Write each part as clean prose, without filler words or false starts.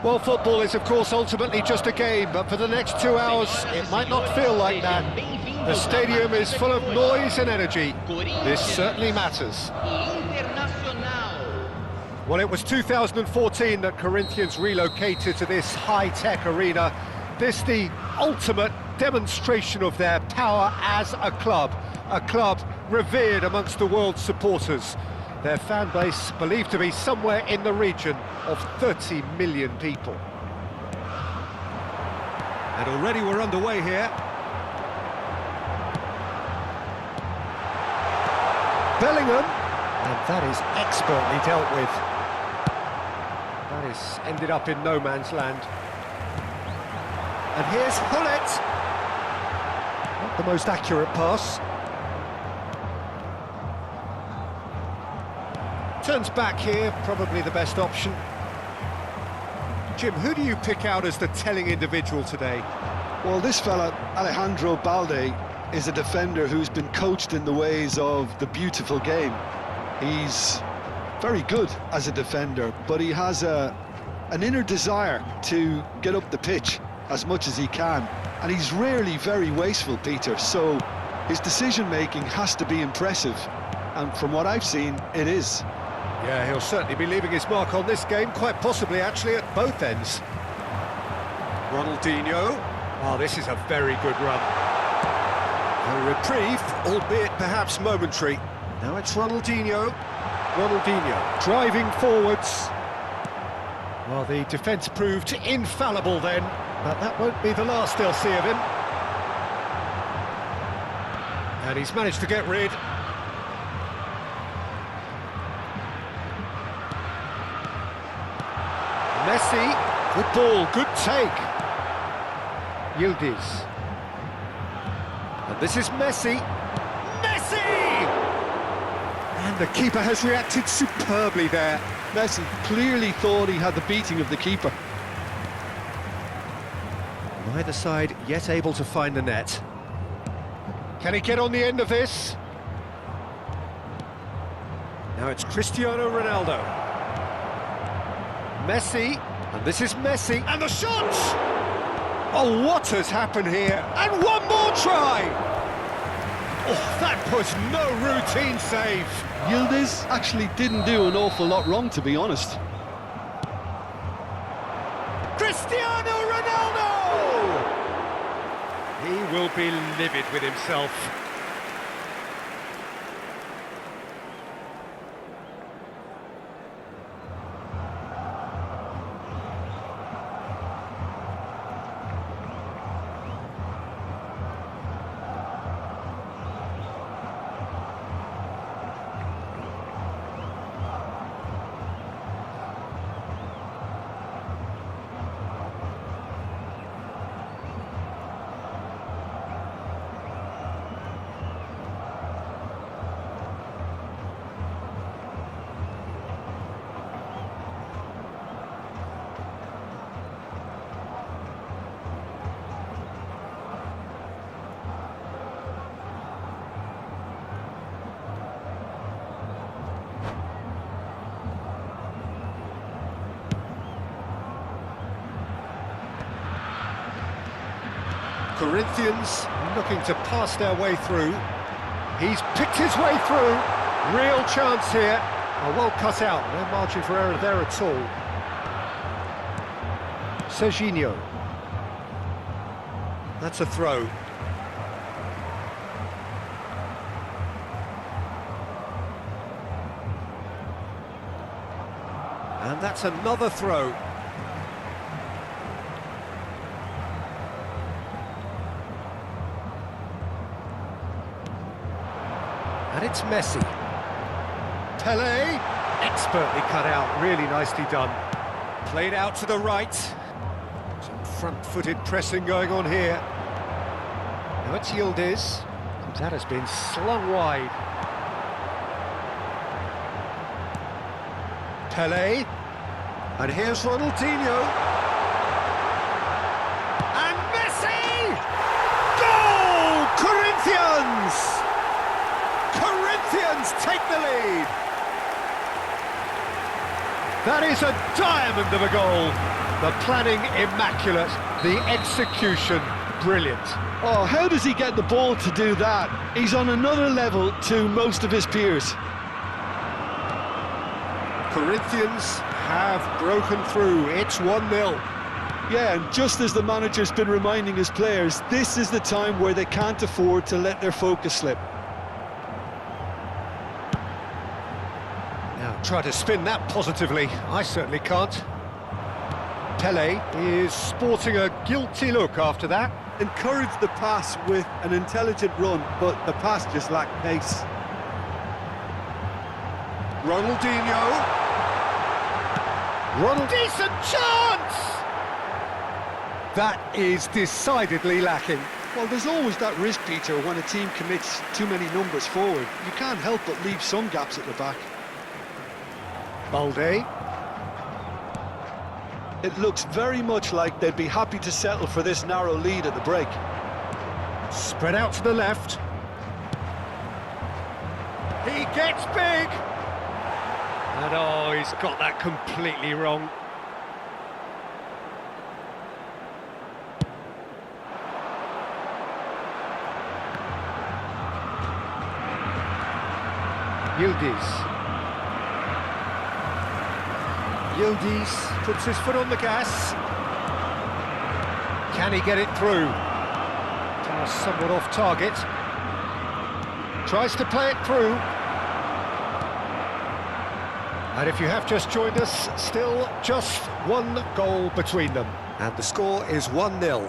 Well, football is, of course, ultimately just a game, but for the next 2 hours, it might not feel like that. The stadium is full of noise and energy. This certainly matters. Well, it was 2014 that Corinthians relocated to this high-tech arena. This the ultimate demonstration of their power as a club revered amongst the world's supporters. Their fan base believed to be somewhere in the region of 30 million people. And already we're underway here. Bellingham, and that is expertly dealt with. That is ended up in no man's land. And here's Hullet. Not the most accurate pass. Turns back here, probably the best option. Jim, who do you pick out as the telling individual today? Well, this fella, Alejandro Balde, is a defender who's been coached in the ways of the beautiful game. He's very good as a defender, but he has an inner desire to get up the pitch as much as he can. And he's rarely very wasteful, Peter, so his decision-making has to be impressive. And from what I've seen, it is. Yeah, he'll certainly be leaving his mark on this game, quite possibly actually at both ends. Ronaldinho. Oh, this is a very good run. A reprieve, albeit perhaps momentary. Now it's Ronaldinho. Ronaldinho driving forwards. Well, the defence proved infallible then, but that won't be the last they'll see of him. And he's managed to get rid. Messi, good ball, good take. Yildiz. And this is Messi. Messi! And the keeper has reacted superbly there. Messi clearly thought he had the beating of the keeper. Neither side yet able to find the net. Can he get on the end of this? Now it's Cristiano Ronaldo. Messi, and this is Messi, and the shot! Oh, what has happened here? And one more try! Oh, that was no routine save. Yildiz actually didn't do an awful lot wrong, to be honest. Cristiano Ronaldo! He will be livid with himself. Corinthians looking to pass their way through. He's picked his way through. Real chance here. Oh, well cut out. No margin for error there at all. Serginho. That's a throw. And that's another throw. And it's Messi. Pelé, expertly cut out, really nicely done. Played out to the right. Some front-footed pressing going on here. Now it's Yildiz. That has been slung wide. Pelé. And here's Ronaldinho. And Messi! Goal! Corinthians! Corinthians take the lead. That is a diamond of a goal. The planning immaculate, the execution brilliant. Oh, how does he get the ball to do that? He's on another level to most of his peers. Corinthians have broken through. It's 1-0. Yeah, and just as the manager's been reminding his players, this is the time where they can't afford to let their focus slip. Now, try to spin that positively. I certainly can't. Pelé is sporting a guilty look after that. Encouraged the pass with an intelligent run, but the pass just lacked pace. Ronaldinho. Decent chance! That is decidedly lacking. Well, there's always that risk, Peter, when a team commits too many numbers forward. You can't help but leave some gaps at the back. Balde. It looks very much like they'd be happy to settle for this narrow lead at the break. Spread out to the left. He gets big! And oh, he's got that completely wrong. Yildiz puts his foot on the gas. Can he get it through? Pass somewhat off target. Tries to play it through. And if you have just joined us, still just one goal between them. And the score is 1-0.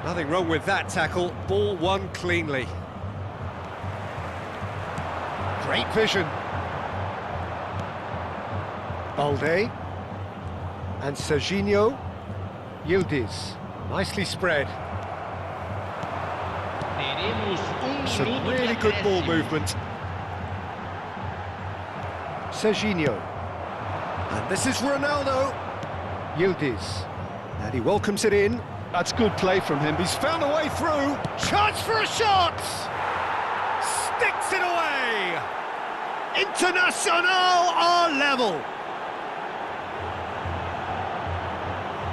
Nothing wrong with that tackle. Ball won cleanly. Great vision. Balde. And Serginho. Yildiz. Nicely spread. Some really good ball movement. Serginho. And this is Ronaldo. Yildiz. And he welcomes it in. That's good play from him. He's found a way through. Chance for a shot! Sticks it away! Internacional are level.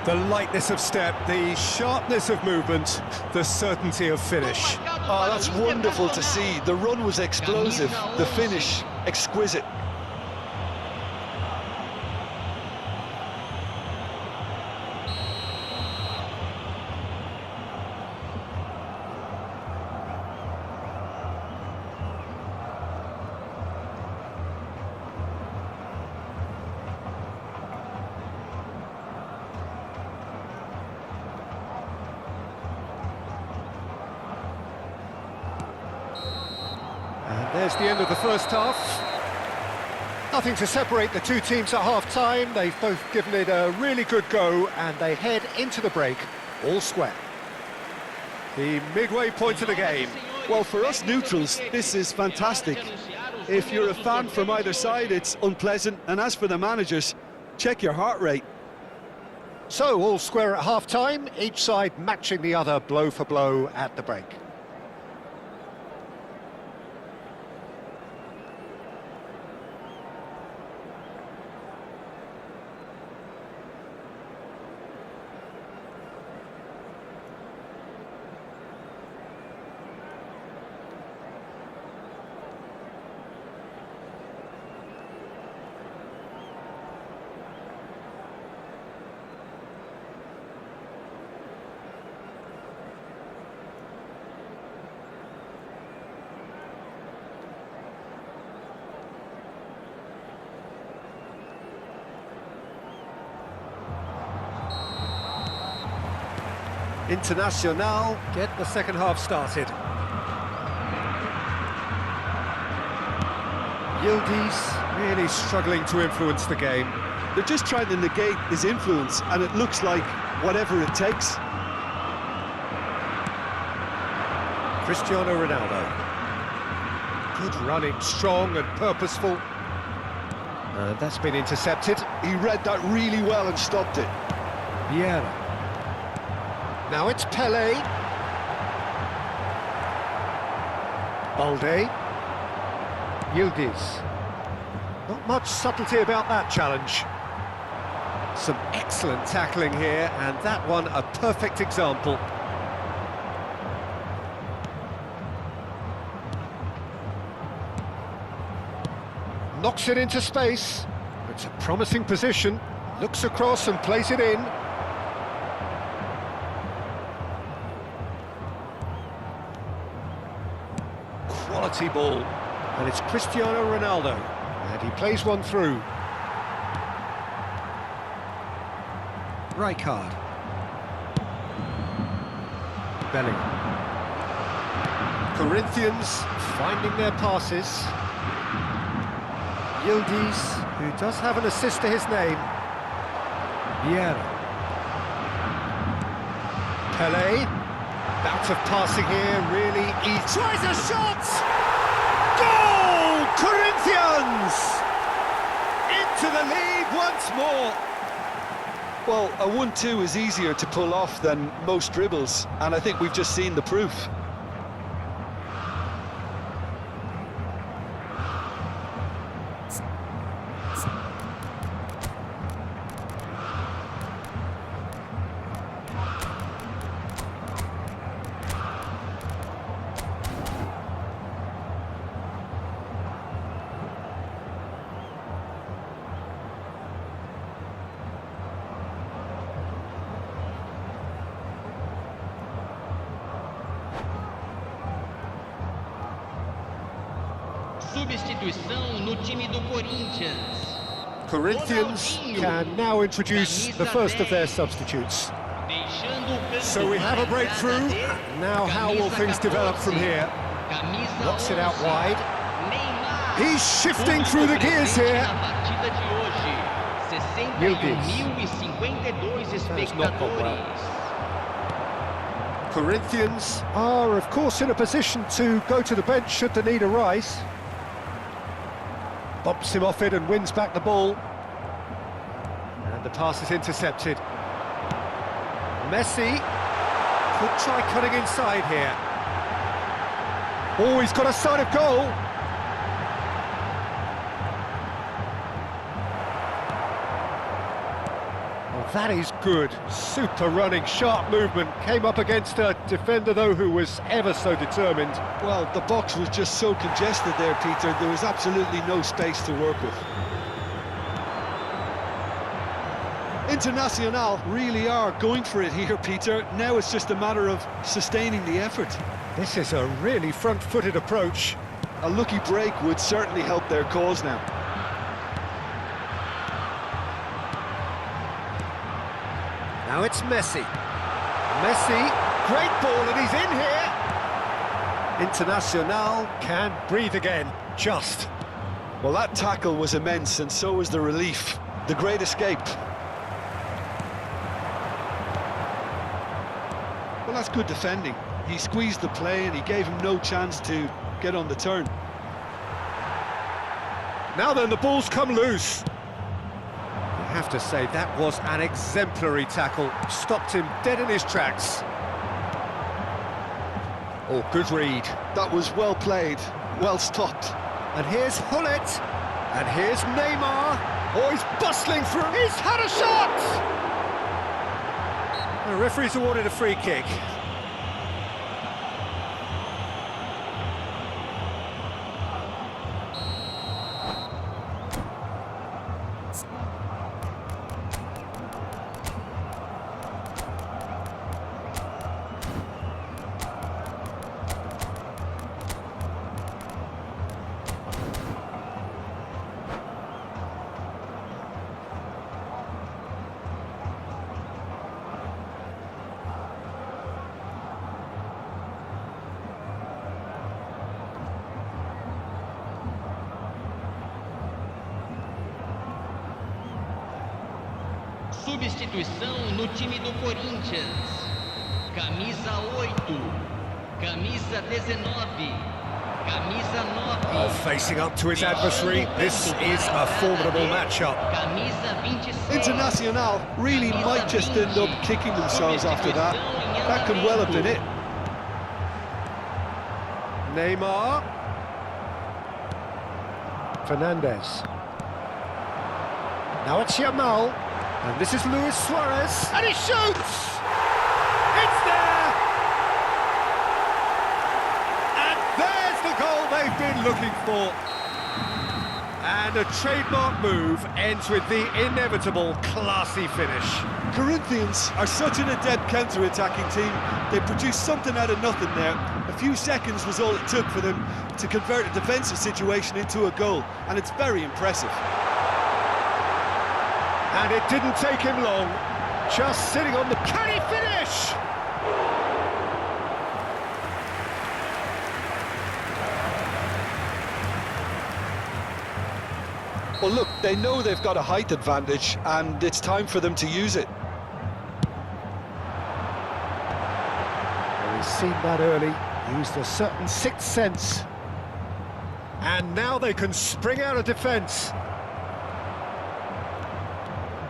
The lightness of step, the sharpness of movement, the certainty of finish. Oh, that's wonderful to see. The run was explosive, the finish exquisite. And there's the end of the first half. Nothing to separate the two teams at half-time. They've both given it a really good go, and they head into the break all square. The midway point of the game. Well, for us neutrals, this is fantastic. If you're a fan from either side, it's unpleasant. And as for the managers, check your heart rate. So, all square at half-time, each side matching the other blow for blow at the break. Internacional get the second half started. Yildiz really struggling to influence the game. They're just trying to negate his influence, and it looks like whatever it takes. Cristiano Ronaldo. Good running, strong and purposeful. And that's been intercepted. He read that really well and stopped it. Vieira. Now it's Pelé. Balde. Yildiz. Not much subtlety about that challenge. Some excellent tackling here, and that one a perfect example. Knocks it into space. It's a promising position. Looks across and plays it in. Quality ball. And it's Cristiano Ronaldo. And he plays one through. Rijkaard. Bellingham. Corinthians finding their passes. Yildiz, who does have an assist to his name. Vieira. Pelé. Bout of passing here, really easy. Tries a shot! Goal! Corinthians! Into the lead once more. Well, a 1-2 is easier to pull off than most dribbles, and I think we've just seen the proof. Substituição no time do Corinthians. Corinthians can now introduce the first of their substitutes. So we have a breakthrough. Now how will things develop from here? Knocks it out wide. He's shifting through the gears here. That's not gone well. Corinthians are, of course, in a position to go to the bench should the need arise. Bumps him off it and wins back the ball. And the pass is intercepted. Messi could try cutting inside here. Oh, he's got a sight of goal. Oh, that is good. Super running, sharp movement. Came up against a defender, though, who was ever so determined. Well, the box was just so congested there, Peter. There was absolutely no space to work with. Internacional really are going for it here, Peter. Now it's just a matter of sustaining the effort. This is a really front-footed approach. A lucky break would certainly help their cause now. Now it's Messi. Messi, great ball, and he's in here. Internacional can breathe again, just. Well, that tackle was immense, and so was the relief. The great escape. Well, that's good defending. He squeezed the play and he gave him no chance to get on the turn. Now then, the ball's come loose. I have to say, that was an exemplary tackle. Stopped him dead in his tracks. Oh, good read. That was well played, well stopped. And here's Hullet. And here's Neymar. Oh, he's bustling through. He's had a shot! The referee's awarded a free kick. Substituição no time do Corinthians. Camisa 8, camisa 19, camisa 9. Oh, facing up to his adversary, this is a formidable matchup. Camisa 26. Internacional really might just end up kicking themselves after that. That could well have been it. Neymar. Fernandez. Now it's Yamal. And this is Luis Suarez. And he shoots! It's there! And there's the goal they've been looking for. And a trademark move ends with the inevitable classy finish. Corinthians are such an adept counter-attacking team. They produced something out of nothing there. A few seconds was all it took for them to convert a defensive situation into a goal, and it's very impressive. And it didn't take him long. Just sitting on the... Can he finish? Well, look, they know they've got a height advantage, and it's time for them to use it. Well, he's seen that early, used a certain sixth sense. And now they can spring out of defence.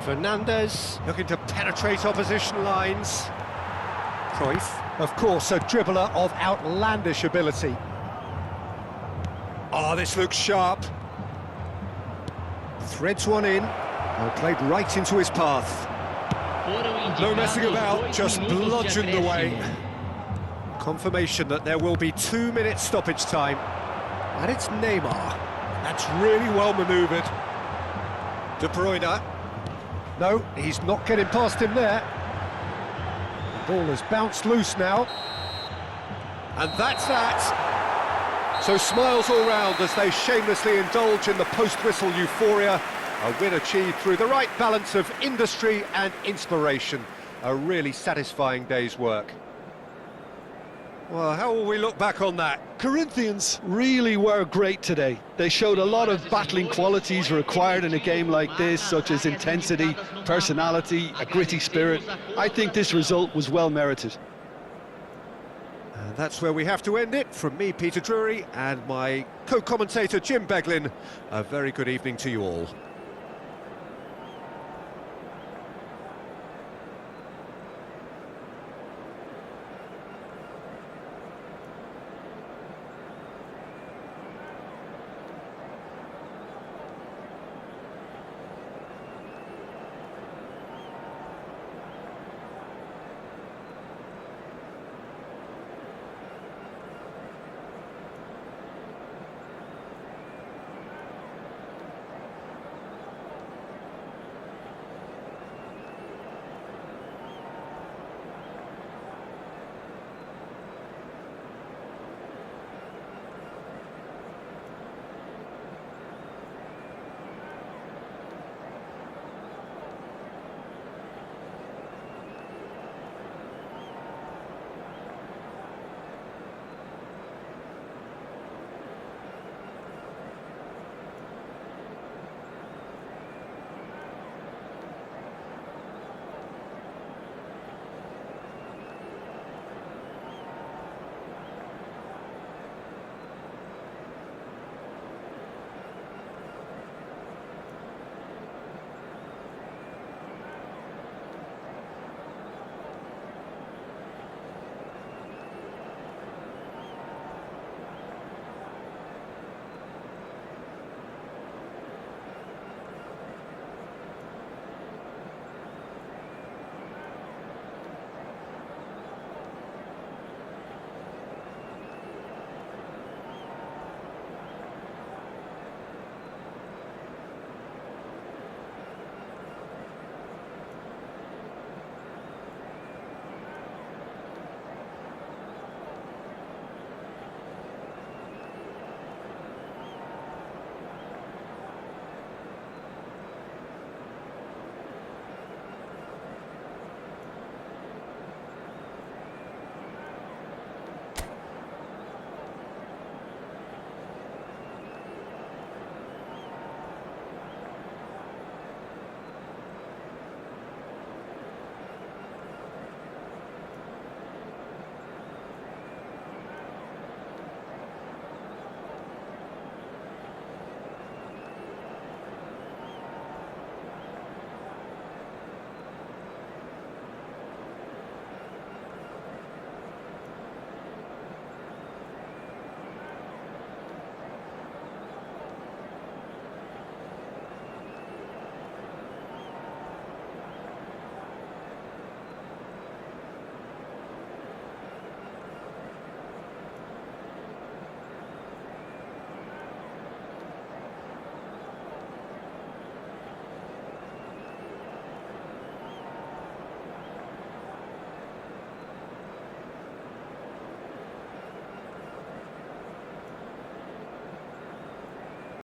Fernandez looking to penetrate opposition lines. Cruyff, of course, a dribbler of outlandish ability. Oh, this looks sharp. Threads one in, and played right into his path. No messing about, just bludgeoned away. Confirmation that there will be 2 minutes stoppage time. And it's Neymar. That's really well manoeuvred. De Bruyne. No, he's not getting past him there. The ball has bounced loose now. And that's that. So smiles all round as they shamelessly indulge in the post-whistle euphoria. A win achieved through the right balance of industry and inspiration. A really satisfying day's work. Well, how will we look back on that? Corinthians really were great today. They showed a lot of battling qualities required in a game like this, such as intensity, personality, a gritty spirit. I think this result was well merited. And that's where we have to end it. From me, Peter Drury, and my co-commentator, Jim Beglin. A very good evening to you all.